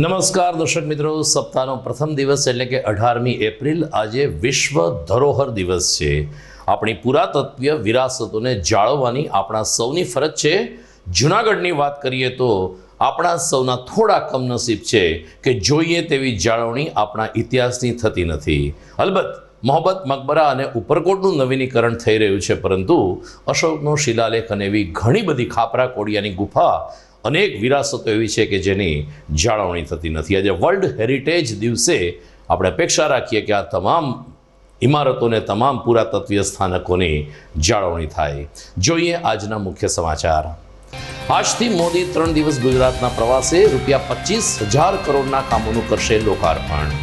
નમસ્કાર દર્શક મિત્રો, સપ્તાહનો પ્રથમ દિવસ એટલે કે 18મી એપ્રિલ આજે વિશ્વ ધરોહર દિવસ છે. આપણી પુરાતત્વીય વિરાસતોને જાળવવાની આપણા સૌની ફરજ છે. જૂનાગઢની વાત કરીએ તો આપણા સૌના થોડા કમનસીબ છે કે જોઈએ તેવી જાળવણી આપણા ઇતિહાસની થતી નથી. અલબત્ત મોહબ્બત મકબરા અને ઉપરકોટનું નવીનીકરણ થઈ રહ્યું છે, પરંતુ અશોકનો શિલાલેખ અને એવી ઘણી બધી ખાપરા કોડિયાની ગુફા અનેક વિરાસતો એવી છે કે જેની જાળવણી થતી નથી. આજે વર્લ્ડ હેરિટેજ દિવસે આપણે અપેક્ષા રાખીએ કે આ તમામ ઇમારતોને, તમામ પુરાતત્વીય સ્થાનકોની જાળવણી થાય. જોઈએ આજના મુખ્ય સમાચાર. આજથી મોદી 3 દિવસ ગુજરાતના પ્રવાસે ₹25,000 કરોડના કામોનું કરશે લોકાર્પણ.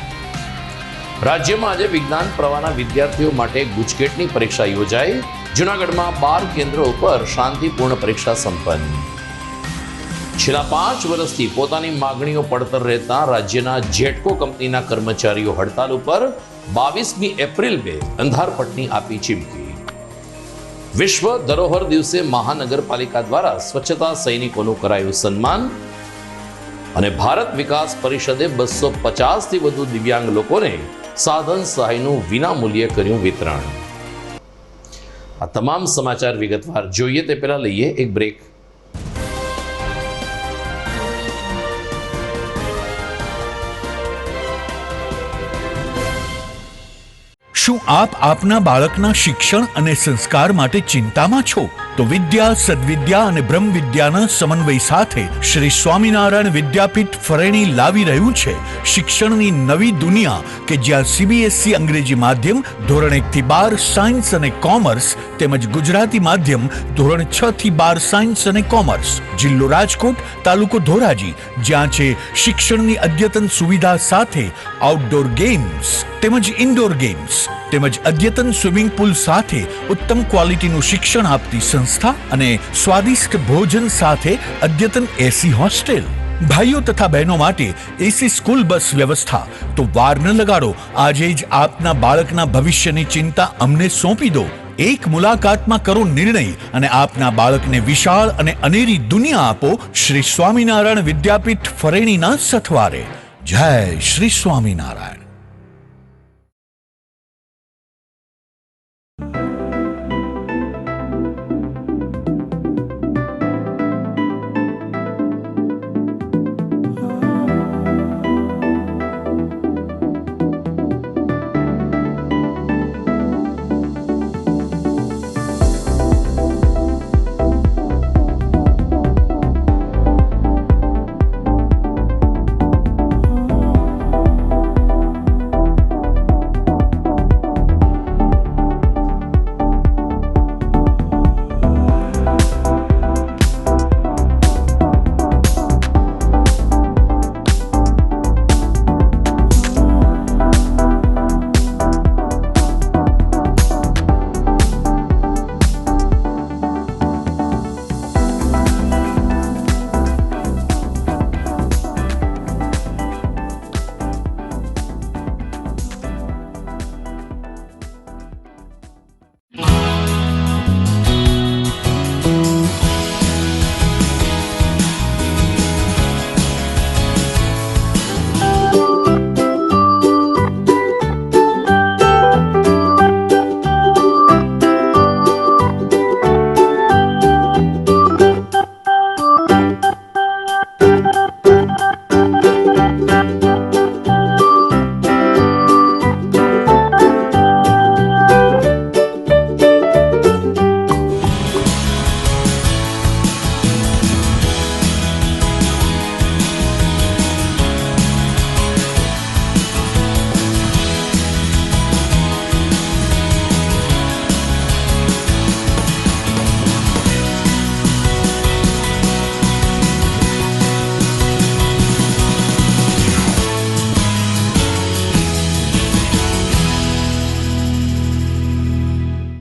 રાજ્યમાં આજે વિજ્ઞાન પ્રવાહના વિદ્યાર્થીઓ માટે ગુજકેટની પરીક્ષા યોજાઈ. જૂનાગઢમાં 12 કેન્દ્રો ઉપર શાંતિપૂર્ણ પરીક્ષા સંપન્ન. છેલ્લા 5 વર્ષથી પોતાની માગણીઓ પડતર રહેતા રાજ્યના જેટકો કંપનીના કર્મચારીઓ હડતાલ ઉપર. 22મી એપ્રિલે અંધારપટની આપી ચીમકી. વિશ્વ ધરોહર દિવસે મહાનગરપાલિકા દ્વારા સ્વચ્છતા સૈનિકોનું કરાયું સન્માન. અને ભારત વિકાસ પરિષદે 250થી વધુ દિવ્યાંગ લોકોને સાધન સહાયનું વિનામૂલ્યે કર્યું વિતરણ. આ તમામ સમાચાર વિગતવાર જોઈએ તે પહેલા લઈએ એક બ્રેક. શું આપ આપના બાળકના શિક્ષણ અને સંસ્કાર માટે ચિંતામાં છો? તો વિદ્યા, સદવિદ્યા અને બ્રહ્મ વિદ્યાના સમન્વય સાથે શ્રી સ્વામિનારાયણ વિદ્યાપીઠ ફરેણી લાવી રહ્યું છે શિક્ષણની નવી દુનિયા, કે જ્યાં CBSE અંગ્રેજી માધ્યમ ધોરણ 1 થી 12 સાયન્સ અને કોમર્સ તેમજ ગુજરાતી માધ્યમ ધોરણ 6 થી 12 સાયન્સ અને કોમર્સ. જિલ્લો રાજકોટ, તાલુકો ધોરાજી, જ્યાં છે શિક્ષણની અદ્યતન સુવિધા સાથે આઉટડોર ગેમ્સ તેમજ ઇન્ડોર ગેમ્સ તેમજ અદ્યતન સ્વિમિંગ પુલ સાથે ઉત્તમ ક્વોલિટીનું શિક્ષણ આપતી સંસ્થા અને સ્વાદિષ્ટ ભોજન સાથે અદ્યતન AC હોસ્ટેલ. ભાઈઓ તથા બહેનો માટે AC સ્કૂલ બસ વ્યવસ્થા. તો વાર ન લગાડો, આજે જ આપના બાળકના ભવિષ્યની ચિંતા અમને સોંપી દો. એક મુલાકાતમાં કરો નિર્ણય અને આપના બાળકને વિશાળ અને અનેરી દુનિયા આપો શ્રી સ્વામિનારાયણ વિદ્યાપીઠ ફરેણીના સથવારે. જય Shri Swaminarayan.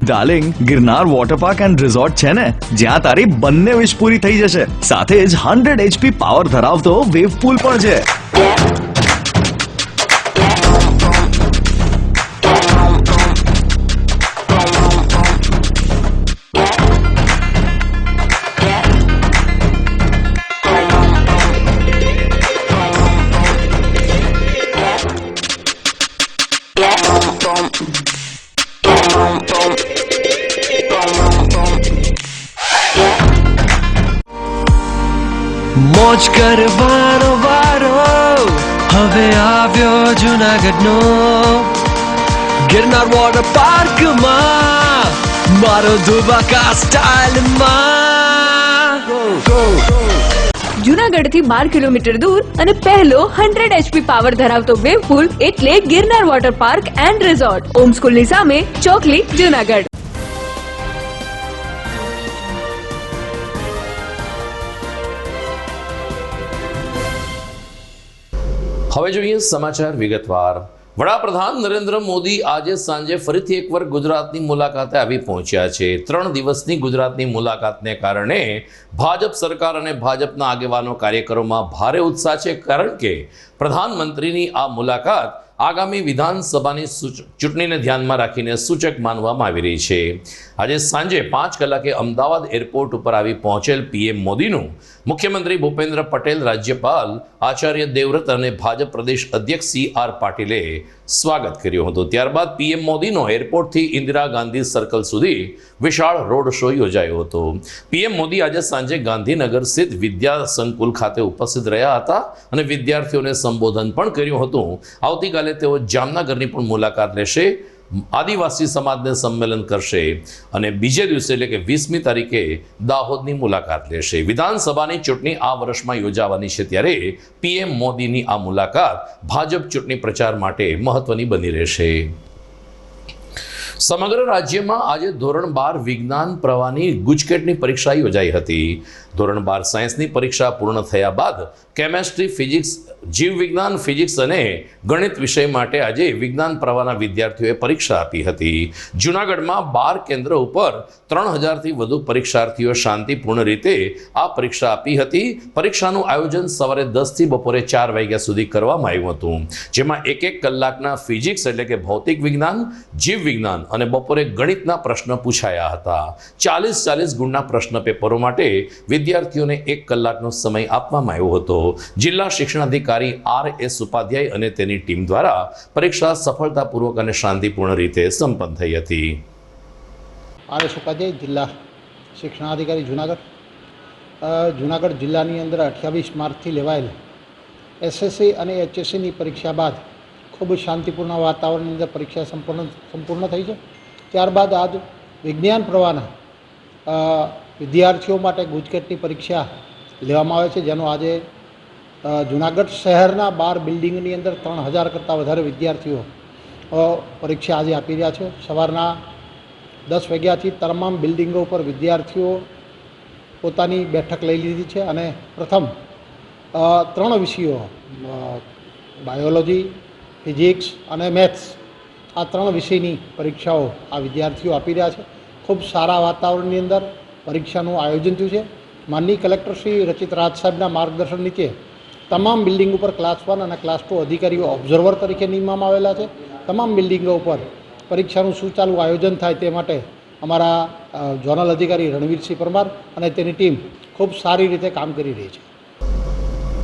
Darling, Girnar water park and resort છે ને, જ્યાં તારી બંને વિશ પૂરી થઈ જશે. સાથે જ 100 HP પાવર ધરાવતો વેવ પૂલ પણ છે. મોજ કરવાનો વારો હવે આવ્યો જુનાગઢનો ગિરનાર વોટર પાર્કમાં મારો ધુબાકા સ્ટાઇલમાં જુનાગઢથી 12 કિલોમીટર દૂર અને પહેલો 100 HP પાવર ધરાવતો વેવ પુલ એટલે Girnar water park and resort, Om સ્કૂલની સામે, ચોકલી, જુનાગઢ. હવે જોઈએ સમાચાર વિગતવાર. વડાપ્રધાન નરેન્દ્ર મોદી આજે સાંજે ફરીથી એકવાર ગુજરાતની મુલાકાતે આવી પહોંચ્યા છે. 3 દિવસની ગુજરાતની મુલાકાતને કારણે ભાજપ સરકાર અને ભાજપના આગેવાનો કાર્યકરોમાં ભારે ઉત્સાહ છે, કારણ કે પ્રધાનમંત્રીની આ મુલાકાત આગામી વિધાનસભાની ચૂંટણીને ધ્યાનમાં રાખીને સૂચક માનવામાં આવી રહી છે. આજે સાંજે 5 કલાકે અમદાવાદ એરપોર્ટ ઉપર આવી પહોંચેલ પીએમ મોદીનું મુખ્યમંત્રી ભૂપેન્દ્ર પટેલ, રાજ્યપાલ આચાર્ય દેવવ્રત અને ભાજપ પ્રદેશ અધ્યક્ષ CR પાટીલે સ્વાગત કર્યું હતું. ત્યારબાદ પીએમ મોદીનો એરપોર્ટથી ઇન્દિરા ગાંધી સર્કલ સુધી વિશાળ રોડ શો યોજાયો હતો. પીએમ મોદી આજે સાંજે ગાંધીનગર સ્થિત વિદ્યા સંકુલ ખાતે ઉપસ્થિત રહ્યા હતા અને વિદ્યાર્થીઓને સંબોધન પણ કર્યું હતું. આવતીકાલે તેઓ જામનગરની પણ મુલાકાત લેશે, આદિવાસી સમાજને સંમેલન કરશે અને બીજે દિવસે એટલે કે 20મી તારીખે દાહોદની મુલાકાત લેશે. વિધાનસભાની ચૂંટણી આ વર્ષમાં યોજાવાની છે, ત્યારે પીએમ મોદીની આ મુલાકાત ભાજપ ચૂંટણી પ્રચાર માટે મહત્વની બની રહેશે. સમગ્ર રાજ્યમાં આજે ધોરણ 12 વિજ્ઞાન પ્રવાહની ગુજકેટની પરીક્ષા યોજાઈ હતી. ધોરણ 12 સાયન્સની પરીક્ષા પૂર્ણ થયા બાદ કેમેસ્ટ્રી, ફિઝિક્સ, જીવ વિજ્ઞાન, ફિઝિક્સ અને ગણિત વિષય માટે આજે વિજ્ઞાન પ્રવાહના વિદ્યાર્થીઓએ પરીક્ષા આપી હતી. જૂનાગઢમાં 12 કેન્દ્ર ઉપર 3000થી વધુ પરીક્ષાર્થીઓ શાંતિપૂર્ણ રીતે આ પરીક્ષા આપી હતી. પરીક્ષાનું આયોજન સવારે 10થી બપોરે 4 વાગ્યા સુધી કરવામાં આવ્યું હતું, જેમાં 1 કલાકના ફિઝિક્સ એટલે કે ભૌતિક વિજ્ઞાન, જીવ વિજ્ઞાન અને બપોરે ગણિતના પ્રશ્ન પૂછાયા હતા. 40 ગુણના પ્રશ્ન પેપરો માટે વિદ્યાર્થીઓને 1 કલાકનો સમય આપવામાં આવ્યો હતો. જિલ્લા શિક્ષણાધિકારી RS ઉપાધ્યાય અને તેની ટીમ દ્વારા પરીક્ષા સફળતાપૂર્વક અને શાંતિપૂર્ણ રીતે સંપન્ન થઈ હતી. RS ઉપાધ્યાય, જિલ્લા શિક્ષણાધિકારી, જુનાગઢ. જુનાગઢ જિલ્લાની અંદર 28 માર્ચથી લેવાયેલ SSC અને HSCની પરીક્ષા બાદ ખૂબ શાંતિપૂર્ણ વાતાવરણની અંદર પરીક્ષા સંપૂર્ણ થઈ છે. ત્યારબાદ આજ વિજ્ઞાન પ્રવાહના વિદ્યાર્થીઓ માટે ગુજકેટની પરીક્ષા લેવામાં આવે છે, જેનો આજે જુનાગઢ શહેરના 12 બિલ્ડિંગની અંદર 3000 કરતાં વધારે વિદ્યાર્થીઓ પરીક્ષા આજે આપી રહ્યા છે. સવારના 10 વાગ્યાથી તમામ બિલ્ડિંગો ઉપર વિદ્યાર્થીઓ પોતાની બેઠક લઈ લીધી છે અને પ્રથમ 3 વિષયો બાયોલોજી, ફિઝિક્સ અને મેથ્સ, આ 3 વિષયની પરીક્ષાઓ આ વિદ્યાર્થીઓ આપી રહ્યા છે. ખૂબ સારા વાતાવરણની અંદર પરીક્ષાનું આયોજન થયું છે. માનનીય કલેક્ટર શ્રી રચિત રાજ સાહેબના માર્ગદર્શન નીચે તમામ બિલ્ડિંગ ઉપર ક્લાસ 1 અને ક્લાસ 2 અધિકારીઓ ઓબ્ઝર્વર તરીકે નિમવામાં આવેલા છે. તમામ બિલ્ડિંગો ઉપર પરીક્ષાનું સુચારું આયોજન થાય તે માટે અમારા ઝોનલ અધિકારી રણવીરસિંહ પરમાર અને તેની ટીમ ખૂબ સારી રીતે કામ કરી રહી છે.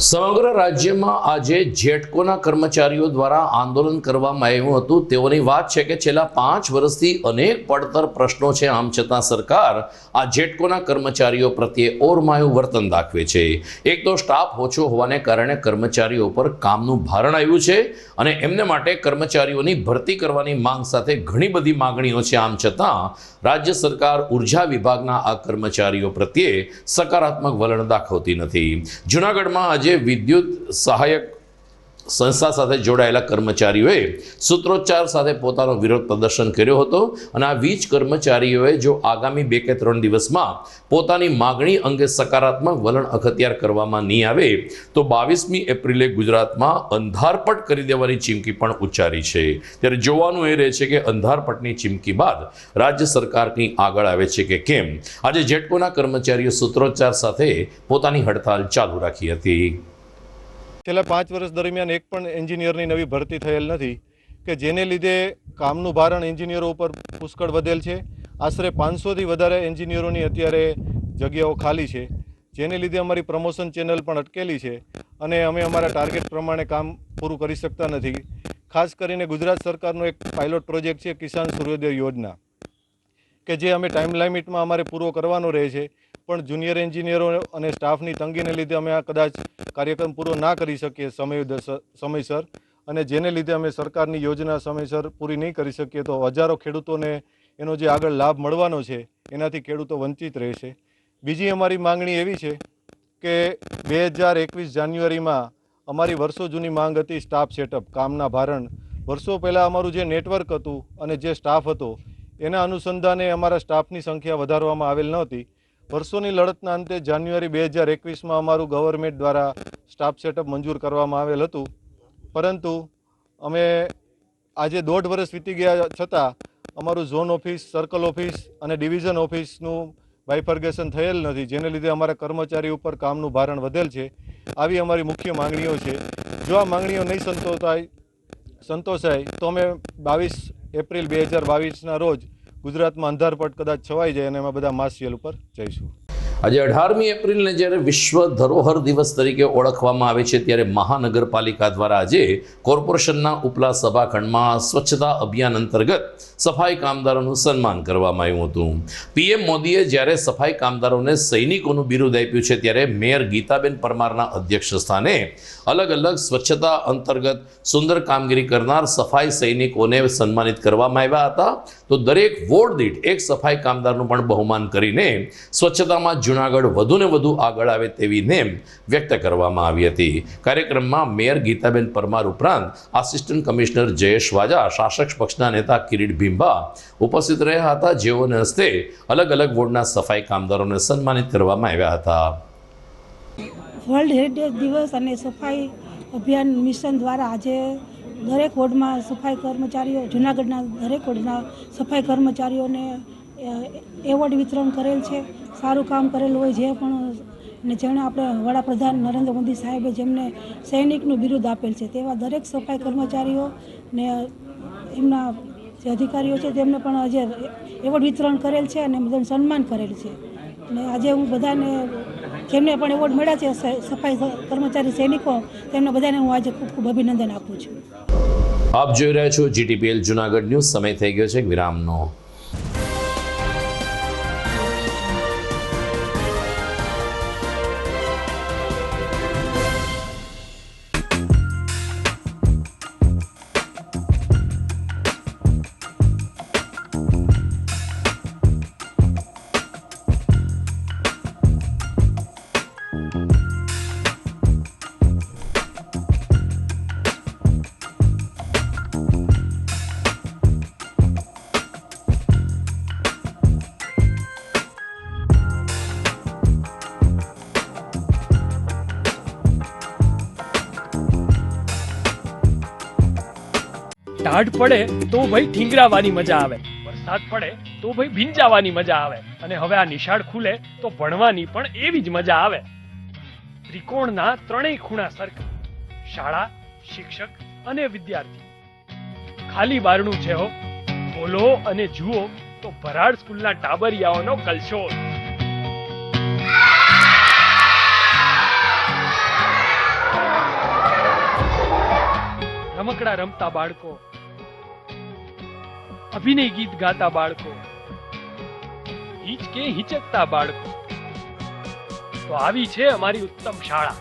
સમગ્ર રાજ્યમાં આજે જેટકોના કર્મચારીઓ દ્વારા આંદોલન કરવામાં આવ્યું હતું. તેઓની વાત છે કે છેલ્લા 5 વર્ષથી અનેક પડતર પ્રશ્નો છે, આમ છતાં સરકાર આ જેટકોના કર્મચારીઓ પ્રત્યે ઓરમાયું વર્તન દાખવે છે. એક તો સ્ટાફ ઓછો હોવાને કારણે કર્મચારીઓ પર કામનું ભારણ આવ્યું છે અને એમને માટે કર્મચારીઓની ભરતી કરવાની માંગ સાથે ઘણી બધી માંગણીઓ છે. આમ છતાં રાજ્ય સરકાર ઉર્જા વિભાગના આ કર્મચારીઓ પ્રત્યે સકારાત્મક વલણ દાખવતી નથી. જૂનાગઢમાં આજે વિદ્યુત સહાયક સંસ્થા સાથે જોડાયેલા કર્મચારીઓએ સૂત્રોચ્ચાર સાથે પોતાનો વિરોધ પ્રદર્શન કર્યો હતો અને આ વીજ કર્મચારીઓએ જો આગામી 2 કે 3 દિવસમાં પોતાની માગણી અંગે સકારાત્મક વલણ અખત્યાર કરવામાં નહીં આવે તો 22મી એપ્રિલે ગુજરાતમાં અંધારપટ કરી દેવાની ચીમકી પણ ઉચ્ચારી છે. ત્યારે જોવાનું એ રહે છે કે અંધારપટની ચીમકી બાદ રાજ્ય સરકારની આગળ આવે છે કે કેમ. આજે જેટકોના કર્મચારીઓ સૂત્રોચ્ચાર સાથે પોતાની હડતાલ ચાલુ રાખી હતી. છેલ્લા 5 વર્ષ દરમિયાન એક પણ એન્જિનિયરની નવી ભરતી થયેલ નથી, કે જેને લીધે કામનું ભારણ એન્જિનિયરો ઉપર પુષ્કળ વધેલ છે. આશરે 500થી વધારે એન્જિનિયરોની અત્યારે જગ્યાઓ ખાલી છે, જેને લીધે અમારી પ્રમોશન ચેનલ પણ અટકેલી છે અને અમે અમારા ટાર્ગેટ પ્રમાણે કામ પૂરું કરી શકતા નથી. ખાસ કરીને ગુજરાત સરકારનો એક પાયલોટ પ્રોજેક્ટ છે કિસાન સૂર્યોદય યોજના, કે જે અમે ટાઈમ લિમિટમાં અમારે પૂરો કરવાનો રહે છે. પણ જુનિયર એન્જિનિયરો અને સ્ટાફની તંગીને લીધે અમે આ કદાચ કાર્યક્રમ પૂરો ના કરી શકીએ સમયસર, અને જેને લીધે અમે સરકારની યોજના સમયસર પૂરી નહીં કરી શકીએ તો હજારો ખેડૂતોને એનો જે આગળ લાભ મળવાનો છે એનાથી ખેડૂતો વંચિત રહેશે. બીજી અમારી માંગણી એવી છે કે 2021 જાન્યુઆરીમાં અમારી વર્ષો જૂની માંગ હતી સ્ટાફ સેટઅપ, કામના ભારણ. વર્ષો પહેલાં અમારું જે નેટવર્ક હતું અને જે સ્ટાફ હતો એના અનુસંધાને અમારા સ્ટાફની સંખ્યા વધારવામાં આવેલ નહોતી. વર્ષોની લડતના અંતે જાન્યુઆરી 2021માં અમારું ગવર્મેન્ટ દ્વારા સ્ટાફ સેટઅપ મંજૂર કરવામાં આવેલ હતું, પરંતુ અમે આજે 1.5 વર્ષ વીતી ગયા છતાં અમારું ઝોન ઓફિસ, સર્કલ ઓફિસ અને ડિવિઝન ઓફિસનું બાયફર્ગેશન થયેલ નથી, જેને લીધે અમારા કર્મચારી ઉપર કામનું ભારણ વધેલ છે. આવી અમારી મુખ્ય માંગણીઓ છે. જો આ માંગણીઓ નહીં સંતોષાય તો અમે 22 એપ્રિલ 2022ના રોજ ગુજરાતમાં અંધારપટ કદાચ છવાઈ જાય અને અમે બધા માસ સેલ ઉપર જઈશું. આજે 18મી એપ્રિલને જ્યારે વિશ્વ ધરોહર દિવસ તરીકે ઓળખવામાં આવે છે, ત્યારે મહાનગરપાલિકા દ્વારા આજે કોર્પોરેશનના ઉપલા સભાખંડમાં સ્વચ્છતા અભિયાન અંતર્ગત સફાઈ કામદારોનું સન્માન કરવામાં આવ્યું હતું. પીએમ મોદીએ જ્યારે સફાઈ કામદારોને સૈનિકોનું બિરુદ આપ્યું છે, ત્યારે મેયર ગીતાબેન પરમારના અધ્યક્ષ સ્થાને અલગ અલગ સ્વચ્છતા અંતર્ગત સુંદર કામગીરી કરનાર સફાઈ સૈનિકોને સન્માનિત કરવામાં આવ્યા હતા. તો દરેક વોર્ડ દીઠ એક સફાઈ કામદારનું પણ બહુમાન કરીને સ્વચ્છતામાં જૂનાગઢ વધુને વધુ આગળ આવે તેવી નેમ વ્યક્ત કરવામાં આવી હતી. કાર્યક્રમમાં મેયર ગીતાબેન પરમાર ઉપરાંત આસિસ્ટન્ટ કમિશનર જયેશ વાજા, શાસક પક્ષના નેતા કિરીટ ભીંબા ઉપસ્થિત રહ્યા હતા, જેઓને હસ્તે અલગ અલગ વોર્ડના સફાઈ કામદારોને સન્માનિત કરવામાં આવ્યા હતા. વર્લ્ડ હેરિટેજ દિવસ અને સફાઈ અભિયાન મિશન દ્વારા આજે દરેક વોર્ડમાં સફાઈ કર્મચારીઓ, જૂનાગઢના દરેક વોર્ડના સફાઈ કર્મચારીઓને એવોર્ડ વિતરણ કરેલ છે. સારું કામ કરેલું હોય જે પણ, ને જેણે આપણે વડાપ્રધાન નરેન્દ્ર મોદી સાહેબે જેમને સૈનિકનું બિરુદ આપેલ છે તેવા દરેક સફાઈ કર્મચારીઓ ને એમના જે અધિકારીઓ છે તેમને પણ આજે એવોર્ડ વિતરણ કરેલ છે અને બધાને સન્માન કરેલ છે. અને આજે હું બધાને જેમને પણ એવોર્ડ મળ્યા છે સફાઈ કર્મચારી સૈનિકો, તેમને બધાને હું આજે ખૂબ ખૂબ અભિનંદન આપું છું. આપ જોઈ રહ્યા છો GTPL જૂનાગઢ ન્યૂઝ. સમય થઈ ગયો છે વિરામનો. ટાઢ પડે તો ભાઈ ઠીંગરાવાની મજા આવે, વરસાદ પડે તો ભાઈ ભીંજાવાની મજા આવે, અને હવે આ નિશાળ ખુલે તો ભણવાની પણ એવી જ મજા આવે. ત્રિકોણના ત્રણેય ખૂણા સરખા, શાળા, શિક્ષક અને વિદ્યાર્થી. ખાલી બારણું છે હો, ખોલો અને જુઓ તો ભરાડ સ્કૂલના ટાબરિયાઓનો કલશોલ. રમકડા રમતા બાળકો, અભિનય ગીત ગાતા બાળકો, હિચકે હિચકતા બાળકો. તો આવી છે અમારી ઉત્તમ શાળા,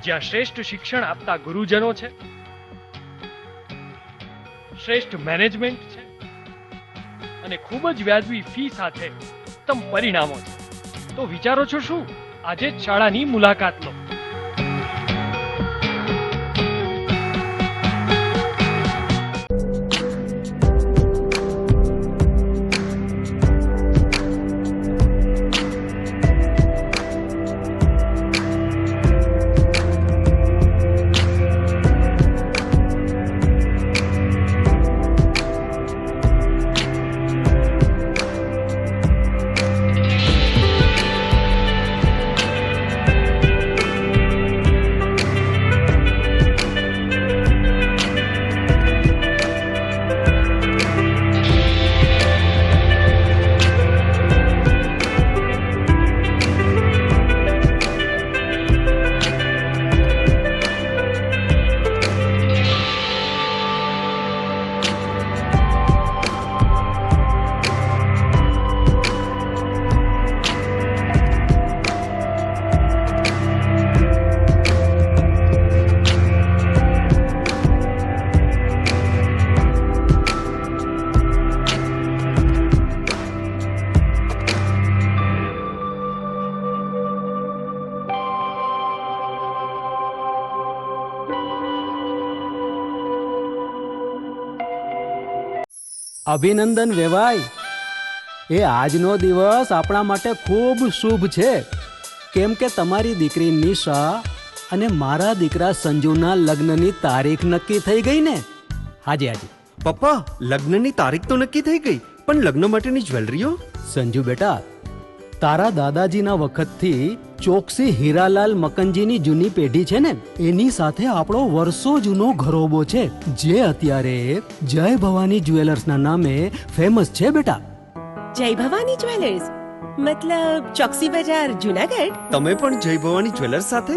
જ્યાં શ્રેષ્ઠ શિક્ષણ આપતા ગુરુજનો છે, શ્રેષ્ઠ મેનેજમેન્ટ છે અને ખૂબ જ વ્યાજબી ફી સાથે ઉત્તમ પરિણામો છે. તો વિચારો છો શું? આજે જ શાળાની મુલાકાત લો. અભિનંદન વેવાઈ. એ આજનો દિવસ આપણા માટે ખૂબ શુભ છે, કેમ કે તમારી દીકરી નિશા અને મારા દીકરા સંજુના લગ્નની તારીખ નક્કી થઈ ગઈ ને. હાજી હાજી. પપ્પા, લગ્નની તારીખ તો નક્કી થઈ ગઈ, પણ લગ્ન માટેની જ્વેલરીઓ? સંજુ બેટા, તારા દાદાજીના વખતથી ચોકસી હીરાલાલ મકનજીની જૂની પેઢી છે ને, એની સાથે આપણો વર્ષો જૂનો ઘરોબો છે, જે અત્યારે જય ભવાની જ્વેલર્સના નામે ફેમસ છે બેટા. જય ભવાની જ્વેલર્સ મતલબ ચોકસી બજાર જુનાગઢ? તમે પણ જય ભવાની જ્વેલર્સ સાથે?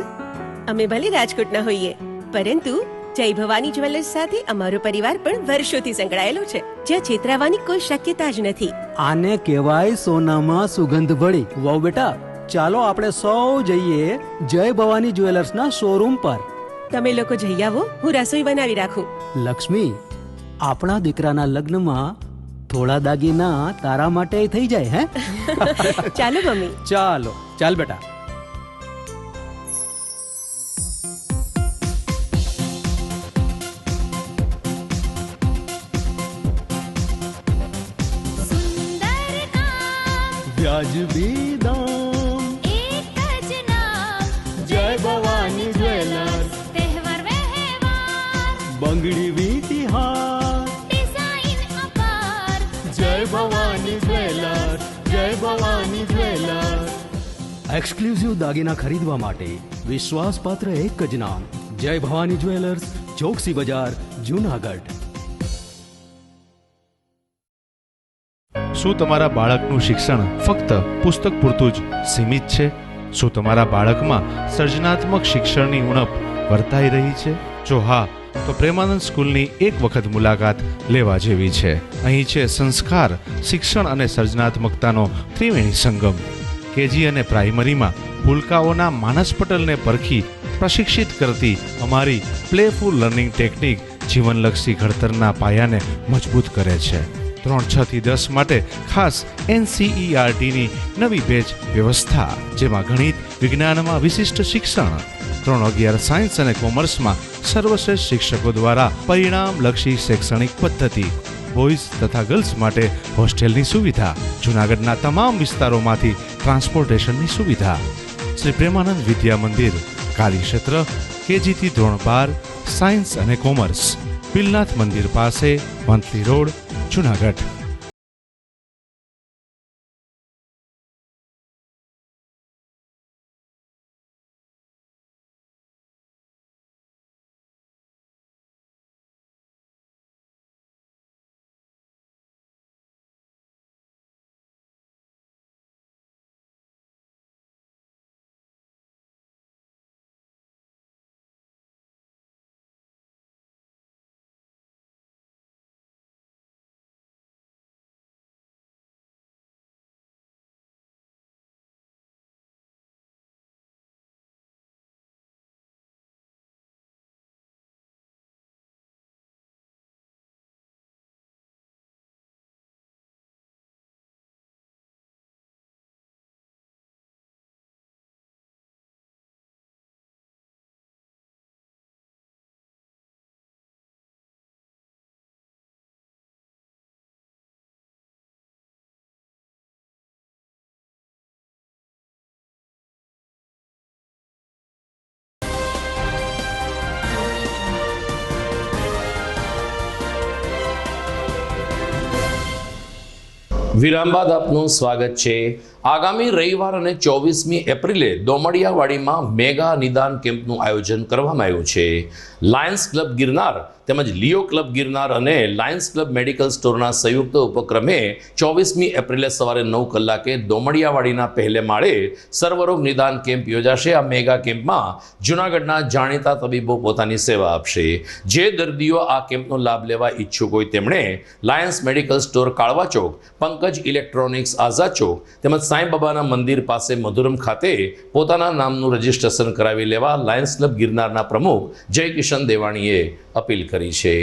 અમે ભલે રાજકોટના હોઈએ, પરંતુ જય ભવાની જ્વેલર્સ સાથે અમારો પરિવાર પણ વર્ષોથી સંકળાયેલો છે, જ્યાં છેતરાવાની કોઈ શક્યતા જ નથી. આને કહેવાય સોનામાં સુગંધ ભળી. વાવ બેટા, ચાલો આપણે સૌ જઈએ જય ભવાની જ્વેલર્સના શોરૂમ પર. તમે લોકો જઈ આવો, હું રસોઈ બનાવી રાખું. લક્ષ્મી, આપણા દીકરાના લગ્નમાં થોડા દાગીના તારા માટે થઈ જાય. હે ચાલો મમ્મી. ચાલો ચાલ બેટા. વ્યાજબી દામ, એક જ નામ, જય ભવાની જ્વેલર્સ. તહેવાર વ્યવહાર, બંગડી વીટી હાર, ડિઝાઇન અપાર, જય ભવાની જ્વેલર્સ, જય ભવાની જ્વેલર્સ. એક્સક્લુઝિવ દાગીના ખરીદવા માટે વિશ્વાસપાત્ર એક જ નામ, જય ભવાની જ્વેલર્સ, ચોકસી બજાર, જુનાગઢ. શું તમારા બાળકનું શિક્ષણ ફક્ત પુસ્તક પૂરતું જ સીમિત છે? શું તમારા બાળકમાં સર્જનાત્મક શિક્ષણની ઉણપ વર્તાઈ રહી છે? જો હા, તો પ્રેમાનંદ સ્કૂલની એક વખત મુલાકાત લેવા જેવી છે. અહીં છે સંસ્કાર, શિક્ષણ અને સર્જનાત્મકતાનો ત્રિવેણી સંગમ. કેજી અને પ્રાઇમરીમાં ભૂલકાઓના માનસ પટલને પરખી પ્રશિક્ષિત કરતી અમારી પ્લેફુલ લર્નિંગ ટેકનિક જીવનલક્ષી ઘડતરના પાયાને મજબૂત કરે છે. 3-6 થી 10 માટે ખાસ NCERTની નવી બેચ વ્યવસ્થા, જેમાં ગણિત વિજ્ઞાનમાં વિશિષ્ટ શિક્ષણ, 3-11 સાયન્સ અને કોમર્સમાં સર્વશ્રેષ્ઠ શિક્ષકો દ્વારા પરિણામલક્ષી શૈક્ષણિક પદ્ધતિ, બોયઝ તથા ગર્લ્સ માટે હોસ્ટેલની સુવિધા, જૂનાગઢના તમામ વિસ્તારોમાંથી ટ્રાન્સપોર્ટેશનની સુવિધા. શ્રી પ્રેમાનંદ વિદ્યા મંદિર, કાર્યક્ષેત્ર KG થી ધોરણ 12, સાયન્સ અને કોમર્સ, બિલનાથ મંદિર પાસે, વંથલી રોડ, જૂનાગઢ. વિરામ બાદ આપનું સ્વાગત છે. આગામી રવિવાર અને 24મી એપ્રિલે દોમડિયાવાડીમાં મેગા નિદાન કેમ્પનું આયોજન કરવામાં આવ્યું છે. લાયન્સ ક્લબ ગિરનાર તેમજ લિયો ક્લબ ગિરનાર અને લાયન્સ ક્લબ મેડિકલ સ્ટોરના સંયુક્ત ઉપક્રમે 24મી એપ્રિલે સવારે 9 કલાકે દોમડિયાવાડીના પહેલે માળે સર્વરોગ નિદાન કેમ્પ યોજાશે. આ મેગા કેમ્પમાં જૂનાગઢના જાણીતા તબીબો પોતાની સેવા આપશે. જે દર્દીઓ આ કેમ્પનો લાભ લેવા ઈચ્છુક હોય તેમણે લાયન્સ મેડિકલ સ્ટોર કાળવા ચોક, પંકજ ઇલેક્ટ્રોનિક્સ આઝાદ ચોક તેમજ સાંઈબાબાના મંદિર પાસે મધુરમ ખાતે પોતાના નામનું રજીસ્ટ્રેશન કરાવી લેવા લાયન્સ ક્લબ ગિરનારના પ્રમુખ જય કિશન દેવાણીએ અપીલ કરી છે.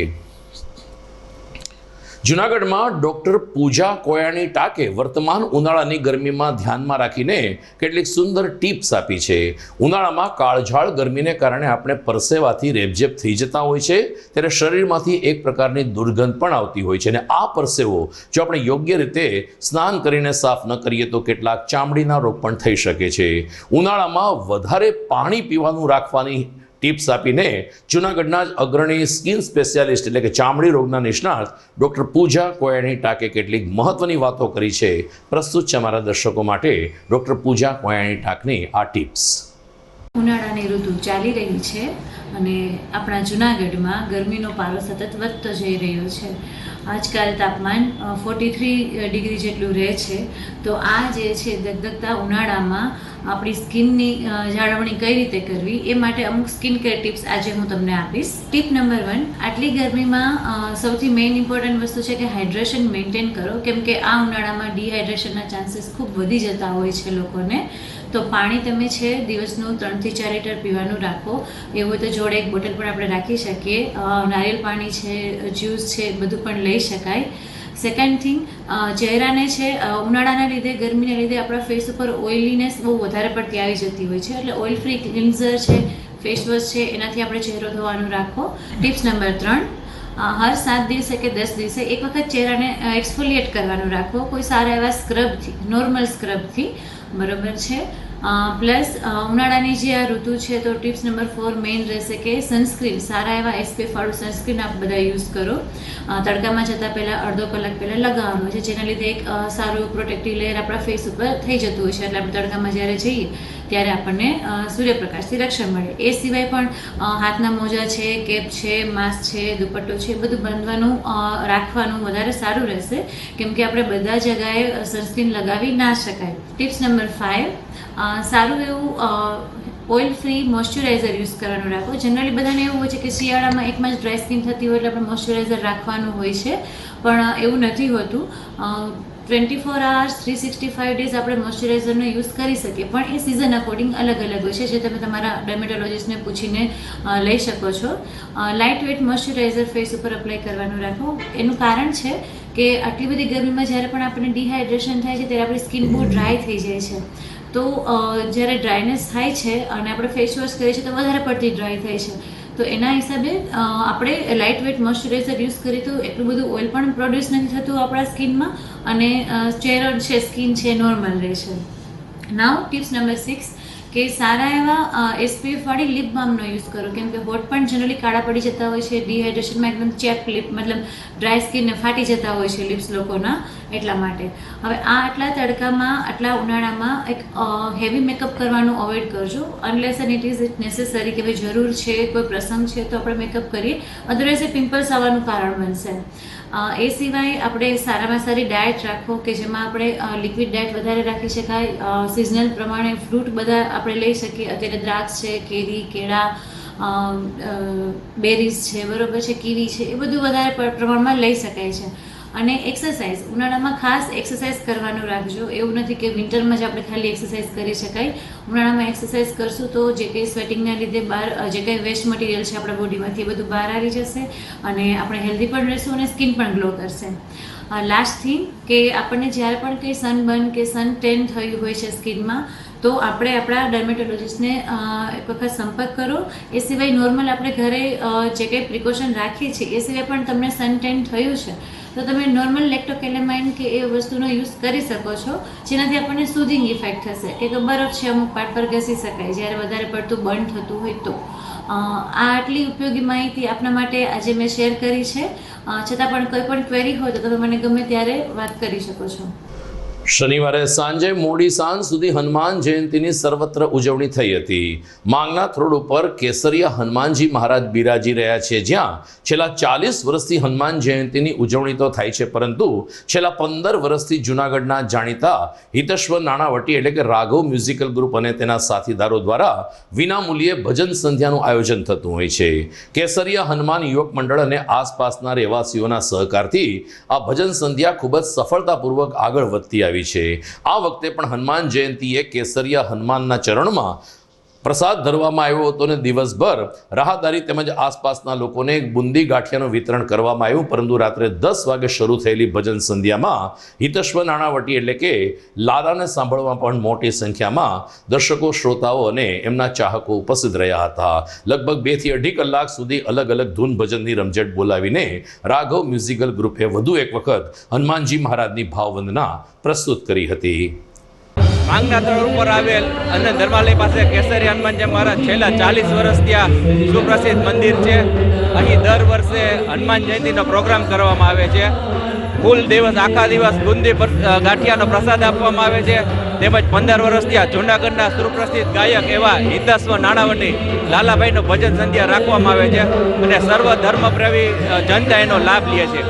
જૂનાગઢમાં ડૉક્ટર પૂજા કોયાણી ટાકે વર્તમાન ઉનાળાની ગરમીમાં ધ્યાનમાં રાખીને કેટલીક સુંદર ટિપ્સ આપી છે. ઉનાળામાં કાળઝાળ ગરમીને કારણે આપણે પરસેવાથી રેબઝેબ થઈ જતા હોય છે, ત્યારે શરીરમાંથી એક પ્રકારની દુર્ગંધ પણ આવતી હોય છે, અને આ પરસેવો જો આપણે યોગ્ય રીતે સ્નાન કરીને સાફ ન કરીએ તો કેટલાક ચામડીના રોગ પણ થઈ શકે છે. ઉનાળામાં વધારે પાણી પીવાનું રાખવાની ટિપ્સ આપીને જૂનાગઢના જ અગ્રણી સ્કિન સ્પેશિયાલિસ્ટ એટલે કે ચામડી રોગના નિષ્ણાત ડૉક્ટર પૂજા કોયાણી ટાકે કેટલીક મહત્વની વાતો કરી છે. પ્રસ્તુત છે અમારા દર્શકો માટે ડૉક્ટર પૂજા કોયાણી ટાકની આ ટિપ્સ. ઉનાળાની ઋતુ ચાલી રહી છે અને આપણા જૂનાગઢમાં ગરમીનો પારો સતત વધતો જઈ રહ્યો છે. આજકાલ તાપમાન 43 ડિગ્રી જેટલું રહે છે. તો આ જે છે ધગધગતા ઉનાળામાં આપણી સ્કિનની જાળવણી કઈ રીતે કરવી એ માટે અમુક સ્કિન કેર ટિપ્સ આજે હું તમને આપીશ. ટીપ નંબર 1, આટલી ગરમીમાં સૌથી મેઇન ઇમ્પોર્ટન્ટ વસ્તુ છે કે હાઇડ્રેશન મેન્ટેન કરો, કેમ કે આ ઉનાળામાં ડિહાઇડ્રેશનના ચાન્સીસ ખૂબ વધી જતા હોય છે લોકોને. તો પાણી તમે છે દિવસનું 3 થી 4 લીટર પીવાનું રાખો. એવું હોય તો જોડે એક બોટલ પણ આપણે રાખી શકીએ. નારિયેળ પાણી છે, જ્યુસ છે, બધું પણ લઈ શકાય. સેકન્ડ થિંગ, ચહેરાને છે ઉનાળાના લીધે, ગરમીના લીધે આપણા ફેસ ઉપર ઓઇલીનેસ બહુ વધારે પડતી આવી જતી હોય છે. એટલે ઓઇલ ફ્રી ક્લિન્ઝર છે, ફેસ વોશ છે, એનાથી આપણે ચહેરો ધોવાનું રાખો. ટિપ્સ નંબર 3, હર 7 દિવસે કે 10 દિવસે એક વખત ચહેરાને એક્સફોલિએટ કરવાનું રાખો, કોઈ સારા એવા સ્ક્રબથી, નોર્મલ સ્ક્રબથી. બરોબર છે. પ્લસ ઉનાળાની જે આ ઋતુ છે તો ટિપ્સ નંબર 4 મેઇન રહેશે કે સનસ્ક્રીન, સારા એવા SPF વાળું સનસ્ક્રીન આપ બધા યુઝ કરો. તડકામાં જતાં પહેલાં અડધો કલાક પહેલાં લગાવવાનું છે, જેના લીધે એક સારું પ્રોટેક્ટિવ લેયર આપણા ફેસ ઉપર થઈ જતું હોય છે. એટલે આપણે તડકામાં જ્યારે જઈએ ત્યારે આપણને સૂર્યપ્રકાશથી રક્ષણ મળે. એ સિવાય પણ હાથના મોજા છે, કેપ છે, માસ્ક છે, દુપટ્ટો છે, એ બધું બાંધવાનું રાખવાનું વધારે સારું રહેશે, કેમ કે આપણે બધા જગાએ સનસ્ક્રીન લગાવી ના શકાય. ટિપ્સ નંબર 5, સારું એવું ઓઇલ ફ્રી મોઇશ્ચરાઇઝર યુઝ કરવાનું રાખો. જનરલી બધાને એવું હોય છે કે શિયાળામાં એકમાં જ ડ્રાય સ્કિન થતી હોય એટલે આપણે મોઇશ્ચરાઇઝર રાખવાનું હોય છે, પણ એવું નથી હોતું. 24 hours 365 ડેઝ આપણે મોઇશ્ચરાઇઝરનો યુઝ કરી શકીએ, પણ એ સિઝન અકોર્ડિંગ અલગ અલગ હોય છે, જે તમે તમારા ડર્મેટોલોજીસ્ટને પૂછીને લઈ શકો છો. લાઇટ વેઇટ મોઇશ્ચરાઇઝર ફેસ ઉપર અપ્લાય કરવાનું રાખો. એનું કારણ છે કે આટલી બધી ગરમીમાં જ્યારે પણ આપણને ડિહાઇડ્રેશન થાય છે ત્યારે આપણી સ્કિન બહુ ડ્રાય થઈ જાય છે. તો જ્યારે ડ્રાયનેસ થાય છે અને આપણે ફેસ વોશ કરીએ છીએ તો વધારે પડતી ડ્રાય થાય છે. તો એના હિસાબે આપણે લાઇટ વેઇટ મોઇશ્ચરાઇઝર યુઝ કરીએ તો એટલું બધું ઓઇલ પણ પ્રોડ્યુસ નથી થતું આપણા સ્કિનમાં, અને ચહેરો છે, સ્કિન છે, નોર્મલ રહે છે. નાઉ ટિપ્સ નંબર 6, કે સારા એવા SPF વાળી લિપ બામનો યુઝ કરો, કેમ કે હોઠ પણ જનરલી કાળા પડી જતા હોય છે. ડિહાઇડ્રેશનમાં એકદમ ચેપ લિપ, મતલબ ડ્રાય સ્કિનને ફાટી જતા હોય છે લિપ્સ લોકોના, એટલા માટે. હવે આટલા તડકામાં, આટલા ઉનાળામાં એક હેવી મેકઅપ કરવાનું અવોઇડ કરજો, unless and it is necessary, કે ભાઈ જરૂર છે, કોઈ પ્રસંગ છે તો આપણે મેકઅપ કરીએ, અદરવાઇઝ એ પિમ્પલ્સ આવવાનું કારણ બનશે. એ સિવાય આપણે સારામાં સારી ડાયટ રાખો, કે જેમાં આપણે લિક્વિડ ડાયટ વધારે રાખી શકાય. સિઝનલ પ્રમાણે ફ્રૂટ બધા આપણે લઈ શકીએ. અત્યારે દ્રાક્ષ છે, કેરી, કેળા, બેરીઝ છે, બરોબર છે, કીવી છે, એ બધું વધારે પ્રમાણમાં લઈ શકાય છે. અને એક્સરસાઇઝ, ઉનાળામાં ખાસ એક્સરસાઇઝ કરવાનું રાખજો. એવું નથી કે વિન્ટરમાં જ આપણે ખાલી એક્સરસાઇઝ કરી શકાય. ઉનાળામાં એક્સરસાઇઝ કરશું તો જે કંઈ સ્વેટિંગના લીધે બહાર જે કંઈ વેસ્ટ મટીરિયલ છે આપણા બોડીમાંથી એ બધું બહાર આવી જશે, અને આપણે હેલ્ધી પણ રહીશું અને સ્કિન પણ ગ્લો કરશે. લાસ્ટ થિંગ, કે આપણને જ્યારે પણ કંઈ સનબર્ન કે સન ટેન થયું હોય છે સ્કિનમાં, તો આપણે આપણા ડર્મેટોલોજીસ્ટને એક વખત સંપર્ક કરો. એ સિવાય નોર્મલ આપણે ઘરે જે કંઈ પ્રિકોશન રાખીએ છીએ એ સિવાય પણ તમને સન ટેન થયું છે તો તમે નોર્મલ લેક્ટોકેલેમાઇન કે એ વસ્તુનો યુઝ કરી શકો છો, જેનાથી આપણને સુધિંગ ઇફેક્ટ થશે. કે બરફ છે અમુક પાર્ટ પર ઘસી શકાય જ્યારે વધારે પડતું બર્ન થતું હોય તો. આ આટલી ઉપયોગી માહિતી આપના માટે આજે મેં શેર કરી છે. છતાં પણ કોઈ પણ ક્વેરી હોય તો તમે મને ગમે ત્યારે વાત કરી શકો છો. શનિવારે સાંજે મોડી સાંજ સુધી હનુમાન જયંતીની સર્વત્ર ઉજવણી થઈ હતી. માંગના થ્રોડ ઉપર કેસરિયા હનુમાનજી મહારાજ બિરાજી રહ્યા છે, જ્યાં છેલ્લા 40 વર્ષથી હનુમાન જયંતીની ઉજવણી તો થાય છે, પરંતુ છેલ્લા 15 વર્ષથી જૂનાગઢના જાણીતા હિતેશ્વર નાણાવટી એટલે કે રાઘવ મ્યુઝિકલ ગ્રુપ અને તેના સાથીદારો દ્વારા વિનામૂલ્યે ભજન સંધ્યાનું આયોજન થતું હોય છે. કેસરિયા હનુમાન યુવક મંડળ અને આસપાસના રહેવાસીઓના સહકારથી આ ભજન સંધ્યા ખૂબ જ સફળતાપૂર્વક આગળ વધતી આવી છે. આ વખતે પણ હનુમાન જયંતીએ કેસરિયા હનુમાનના ચરણમાં પ્રસાદ ધરવામાં આવ્યો હતો અને દિવસભર રાહદારી તેમજ આસપાસના લોકોને બુંદી ગાંઠિયાનું વિતરણ કરવામાં આવ્યું, પરંતુ રાત્રે 10 વાગે શરૂ થયેલી ભજન સંધ્યામાં હિતેશ્વર નાણાવટી એટલે કે લાલાને સાંભળવા પણ મોટી સંખ્યામાં દર્શકો, શ્રોતાઓ અને એમના ચાહકો ઉપસ્થિત રહ્યા હતા. લગભગ 2 થી 2.5 કલાક સુધી અલગ અલગ ધૂન ભજનની રમઝટ બોલાવીને રાઘવ મ્યુઝિકલ ગ્રુપે વધુ એક વખત હનુમાનજી મહારાજની ભાવવંદના પ્રસ્તુત કરી હતી. માંગના તળ ઉપર આવેલ અને ધર્માલય પાસે કેસરી હનુમાનજી મહારાજ છેલ્લા 40 વર્ષથી આ સુપ્રસિદ્ધ મંદિર છે. અહીં દર વર્ષે હનુમાન જયંતિનો પ્રોગ્રામ કરવામાં આવે છે. ફૂલ દિવસ, આખા દિવસ બુંદી ગાંઠિયાનો પ્રસાદ આપવામાં આવે છે. તેમજ 15 વર્ષથી આ જૂનાગઢના સુપ્રસિદ્ધ ગાયક એવા હિતેશ્વર નાણાવટી લાલાભાઈનો ભજન સંધ્યા રાખવામાં આવે છે અને સર્વ ધર્મપ્રેમી જનતા એનો લાભ લે છે.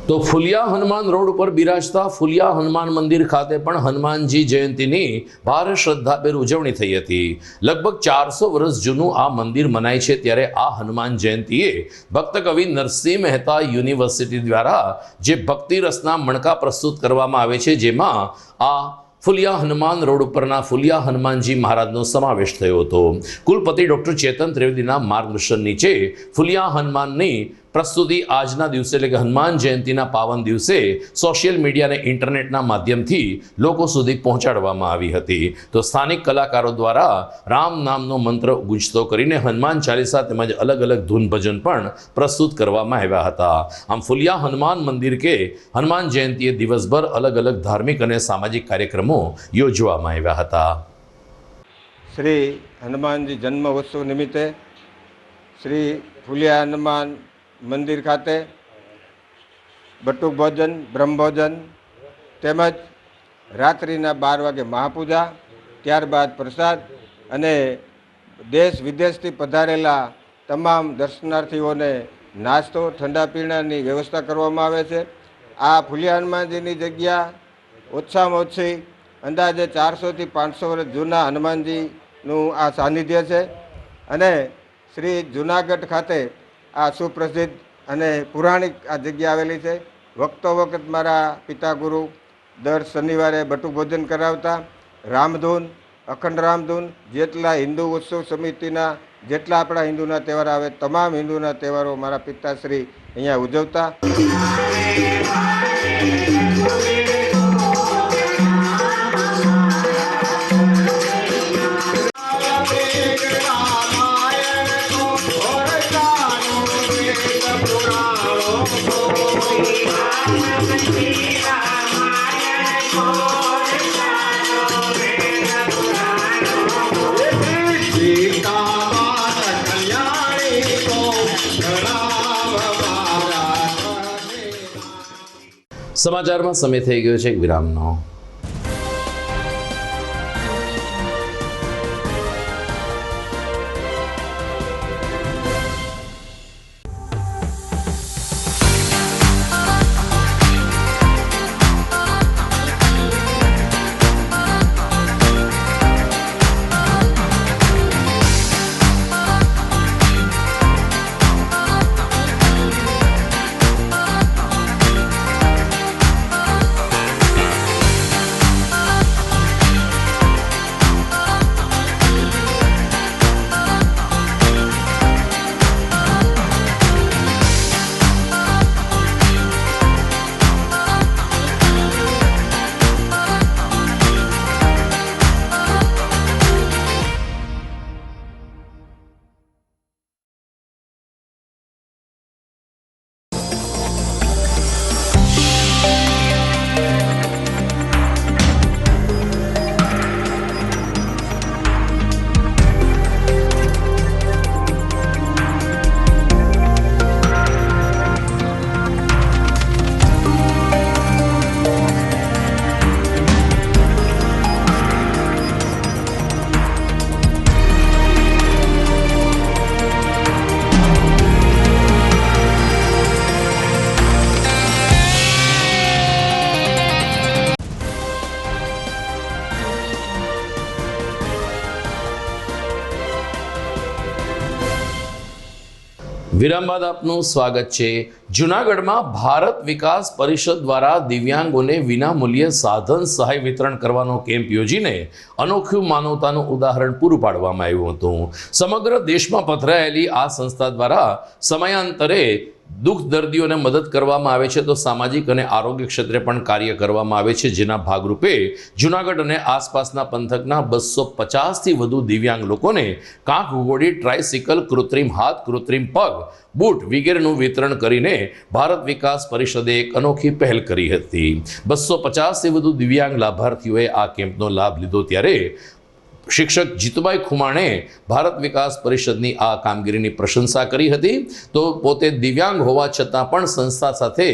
તો ફુલિયા હનુમાન રોડ ઉપર બિરાજતા ફુલિયા હનુમાન મંદિર ખાતે પણ હનુમાનજી જયંતિની ભારે શ્રદ્ધાભેર ઉજવણી થઈ હતી. લગભગ 400 વર્ષ જૂનું આ મંદિર મનાય છે, ત્યારે આ હનુમાન જયંતિએ ભક્ત કવિ નરસિંહ મહેતા યુનિવર્સિટી દ્વારા જે ભક્તિ રસના મણકા પ્રસ્તુત કરવામાં આવે છે, જેમાં આ ફુલિયા હનુમાન રોડ ઉપરના ફુલિયા હનુમાનજી મહારાજનો સમાવેશ થયો હતો. કુલપતિ ડૉક્ટર ચેતન ત્રિવેદીના માર્ગદર્શન નીચે ફુલિયા હનુમાનની પ્રસ્તુતિ આજના દિવસે એટલે કે હનુમાન જયંતિના પાવન દિવસે સોશિયલ મીડિયા અને ઇન્ટરનેટના માધ્યમથી લોકો સુધી પહોંચાડવામાં આવી હતી. તો સ્થાનિક કલાકારો દ્વારા રામ નામનો મંત્ર ગુંજતો કરીને હનુમાન ચાલીસા તેમજ અલગ અલગ ધૂન ભજન પણ પ્રસ્તુત કરવામાં આવ્યા હતા. આમ ફુલિયા હનુમાન મંદિર કે હનુમાન જયંતિએ દિવસભર અલગ અલગ ધાર્મિક અને સામાજિક કાર્યક્રમો યોજવામાં આવ્યા હતા. શ્રી હનુમાનજી જન્મ ઉત્સવ નિમિત્તે શ્રી ફુલિયા હનુમાન મંદિર ખાતે બટુક ભોજન, બ્રહ્મભોજન તેમજ રાત્રિના 12 વાગે મહાપૂજા, ત્યારબાદ પ્રસાદ અને દેશ વિદેશથી પધારેલા તમામ દર્શનાર્થીઓને નાસ્તો, ઠંડા પીણાની વ્યવસ્થા કરવામાં આવે છે. આ ફુલિયા હનુમાનજીની જગ્યા ઓછામાં ઓછી અંદાજે 400 થી 500 વર્ષ જૂના હનુમાનજીનું આ સાનિધ્ય છે અને શ્રી જૂનાગઢ ખાતે આ સુપ્રસિદ્ધ અને પુરાણિક આ જગ્યા આવેલી છે. વખતો વખત મારા પિતા ગુરુ દર શનિવારે બટુક ભોજન કરાવતા. રામધૂન, અખંડ રામધૂન, જેટલા હિન્દુ ઉત્સવ સમિતિના જેટલા આપણા હિન્દુના તહેવાર આવે તમામ હિન્દુના તહેવારો મારા પિતાશ્રી અહીંયા ઉજવતા. સમાચારમાં સમય થઈ ગયો છે એક વિરામનો. વિરામ બાદ આપનું સ્વાગત છે. જૂનાગઢમાં ભારત વિકાસ પરિષદ દ્વારા દિવ્યાંગોને વિનામૂલ્યે સાધન સહાય વિતરણ કરવાનો કેમ્પ યોજીને અનોખું માનવતાનું ઉદાહરણ પૂરું પાડવામાં આવ્યું હતું. સમગ્ર દેશમાં પથરાયેલી આ સંસ્થા દ્વારા સમયાંતરે દુઃખ દર્દીઓને મદદ કરવામાં આવે છે તો સામાજિક અને આરોગ્ય ક્ષેત્રે પણ કાર્ય કરવામાં આવે છે, જેના ભાગરૂપે જૂનાગઢ અને આસપાસના પંથકના 250થી વધુ દિવ્યાંગ લોકોને કાંખ ઘોડી, ટ્રાયસિકલ, કૃત્રિમ હાથ, કૃત્રિમ પગ, બૂટ વગેરેનું વિતરણ કરીને ભારત વિકાસ પરિષદે એક અનોખી પહેલ કરી હતી. 250થી વધુ દિવ્યાંગ લાભાર્થીઓએ આ કેમ્પનો લાભ લીધો ત્યારે શિક્ષક જીતુભાઈ ખુમાણે ભારત વિકાસ પરિષદની આ કામગીરીની પ્રશંસા કરી હતી. તો પોતે દિવ્યાંગ હોવા છતાં પણ સંસ્થા સાથે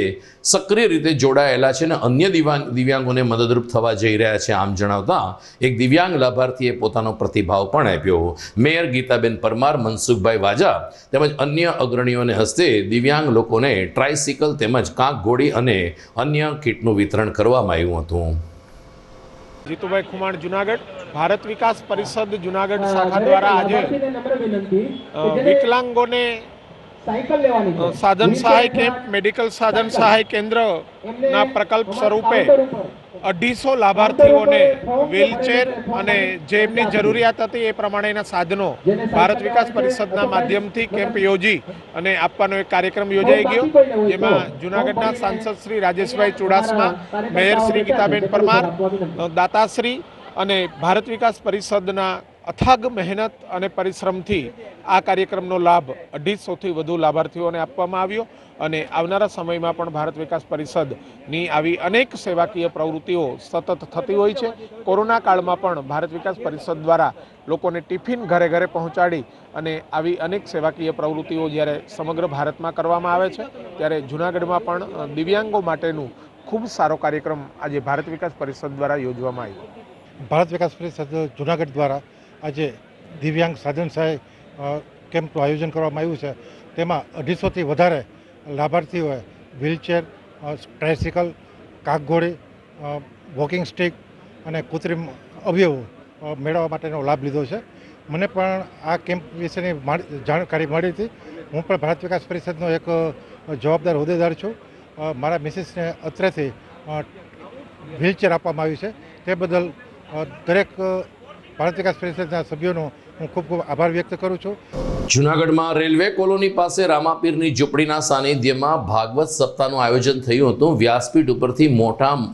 સક્રિય રીતે જોડાયેલા છે અને અન્ય દિવ્યાંગોને મદદરૂપ થવા જઈ રહ્યા છે આમ જણાવતા એક દિવ્યાંગ લાભાર્થીએ પોતાનો પ્રતિભાવ પણ આપ્યો. મેયર ગીતાબેન પરમાર, મનસુખભાઈ વાજા તેમજ અન્ય અગ્રણીઓને હસ્તે દિવ્યાંગ લોકોને ટ્રાયસિકલ તેમજ કાંખ ઘોડી અને અન્ય કીટનું વિતરણ કરવામાં આવ્યું હતું. જીતુભાઈ ખુમાણ, જુનાગઢ. ભારત વિકાસ પરિષદ જુનાગઢ શાખા દ્વારા આજે વિકલાંગોને સાધન સહાય કેમ્પ, મેડિકલ સાધન સહાય કેન્દ્રના પ્રકલ્પ સ્વરૂપે 250 લાભાર્થીઓને વ્હીલચેર અને જે એમની જરૂરિયાત હતી એ પ્રમાણેના સાધનો ભારત વિકાસ પરિષદના માધ્યમથી કેમ્પ યોજી અને આપવાનો એક કાર્યક્રમ યોજાઈ ગયો, જેમાં જૂનાગઢના સાંસદ શ્રી રાજેશભાઈ ચુડાસમા, મેયર શ્રી ગીતાબેન પરમાર, દાતાશ્રી અને ભારત વિકાસ પરિષદના અથાગ મહેનત અને પરિશ્રમથી આ કાર્યક્રમનો લાભ 250થી વધુ લાભાર્થીઓને આપવામાં આવ્યો અને આવનારા સમયમાં પણ ભારત વિકાસ પરિષદની આવી અનેક સેવાકીય પ્રવૃત્તિઓ સતત થતી હોય છે. કોરોના કાળમાં પણ ભારત વિકાસ પરિષદ દ્વારા લોકોને ટિફિન ઘરે ઘરે પહોંચાડી અને આવી અનેક સેવાકીય પ્રવૃત્તિઓ જ્યારે સમગ્ર ભારતમાં કરવામાં આવે છે ત્યારે જૂનાગઢમાં પણ દિવ્યાંગો માટેનું ખૂબ સારો કાર્યક્રમ આજે ભારત વિકાસ પરિષદ દ્વારા યોજવામાં આવ્યો. ભારત વિકાસ પરિષદ જૂનાગઢ દ્વારા આજે દિવ્યાંગ સાધન સહાય કેમ્પનું આયોજન કરવામાં આવ્યું છે. તેમાં 250થી વધારે લાભાર્થીઓએ વ્હીલચેર, ટ્રાયસિકલ, કાકઘોડી, વોકિંગ સ્ટિક અને કૃત્રિમ અવયવો મેળવવા માટેનો લાભ લીધો છે. મને પણ આ કેમ્પ વિશેની જાણકારી મળી હતી. હું પણ ભારત વિકાસ પરિષદનો એક જવાબદાર હોદ્દેદાર છું. મારા મિસિસને અત્રેથી વ્હીલચેર આપવામાં આવ્યું છે. તે બદલ દરેક ભારત વિકાસ પરિષદના સભ્યોનો હું ખૂબ ખૂબ આભાર વ્યક્ત કરું છું. જૂનાગઢમાં રેલવે કોલોની પાસે રામાપીરની ઝૂંપડીના સાનિધ્યમાં ભાગવત સપ્તાહનું આયોજન થયું હતું. વ્યાસપીઠ ઉપરથી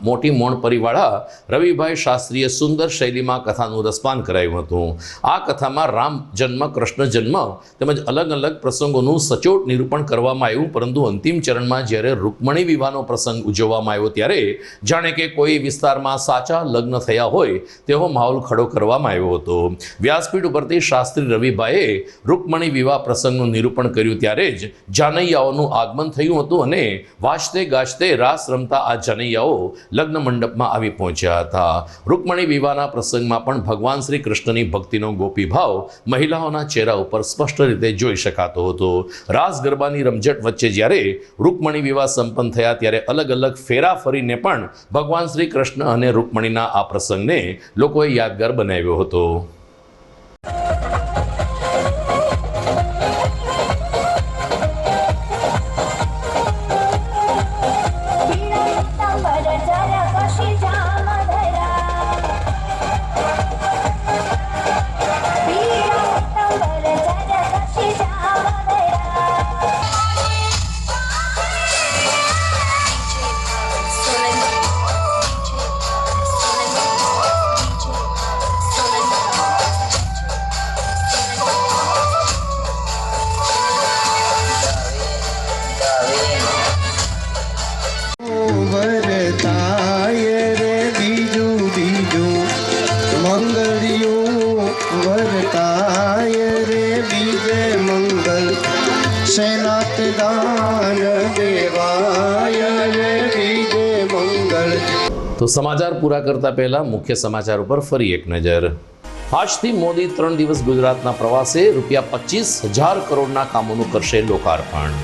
મોટી મોણ પરિવાળા રવિભાઈ શાસ્ત્રીએ સુંદર શૈલીમાં કથાનું રસપાન કરાયું હતું. આ કથામાં રામ જન્મ, કૃષ્ણ જન્મ તેમજ અલગ અલગ પ્રસંગોનું સચોટ નિરૂપણ કરવામાં આવ્યું, પરંતુ અંતિમ ચરણમાં જ્યારે રૂકમણી વિવાહનો પ્રસંગ ઉજવવામાં આવ્યો ત્યારે જાણે કે કોઈ વિસ્તારમાં સાચા લગ્ન થયા હોય તેવો માહોલ ખડો કરવામાં આવ્યો હતો. વ્યાસપીઠ ઉપરથી શાસ્ત્રી રવિભાઈએ રૂકમણી વિવાહ પ્રસંગનું નિરૂપણ કર્યું ત્યારે જ જાનૈયાઓનું આગમન થયું હતું અને વાજતે ગાજતે રાસ રમતા આ જાનૈયાઓ લગ્ન મંડપમાં આવી પહોંચ્યા હતા. રૂકમણી વિવાહના પ્રસંગમાં પણ ભગવાન શ્રી કૃષ્ણની ભક્તિનો ગોપીભાવ મહિલાઓના ચહેરા ઉપર સ્પષ્ટ રીતે જોઈ શકાતો હતો. રાસ ગરબાની રમઝટ વચ્ચે જ્યારે રૂકમણી વિવાહ સંપન્ન થયા ત્યારે અલગ અલગ ફેરા ફરીને પણ ભગવાન શ્રી કૃષ્ણ અને રૂકમણીના આ પ્રસંગને લોકોએ યાદગાર બનાવ્યો હતો. તો સમાચાર પૂરા કરતા પહેલા મુખ્ય સમાચાર ઉપર ફરી એક નજર. આજથી મોદી 3 દિવસ ગુજરાતના પ્રવાસે ₹25,000 કરોડના કામોનું કરશે લોકાર્પણ.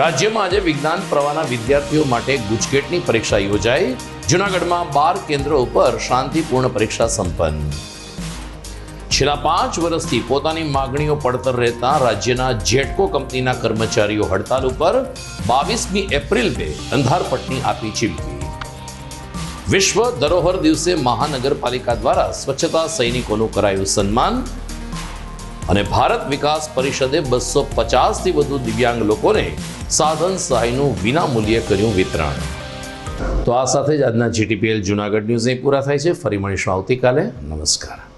રાજ્યમાં આજે વિજ્ઞાન પ્રવાહના વિદ્યાર્થીઓ માટે ગુજકેટની પરીક્ષા યોજાઈ. જૂનાગઢમાં 12 કેન્દ્રો ઉપર શાંતિપૂર્ણ પરીક્ષા સંપન્ન. છેલ્લા 5 વર્ષથી પોતાની માગણીઓ પડતર રહેતા રાજ્યના જેટકો કંપનીના કર્મચારીઓ હડતાલ ઉપર 22મી એપ્રિલે અંધારપટની આપી ચીમકી. વિશ્વ ધરોહર દિવસે મહાનગરપાલિકા દ્વારા સ્વચ્છતા સૈનિકોનું કરાયું સન્માન અને ભારત વિકાસ પરિષદે 250થી વધુ દિવ્યાંગ લોકોને સાધન સહાયનું વિનામૂલ્યે કર્યું વિતરણ. તો આ સાથે જ આજના GTPL જૂનાગઢ ન્યૂઝ અહીં પૂરા થાય છે. ફરી મળીશું આવતીકાલે. નમસ્કાર.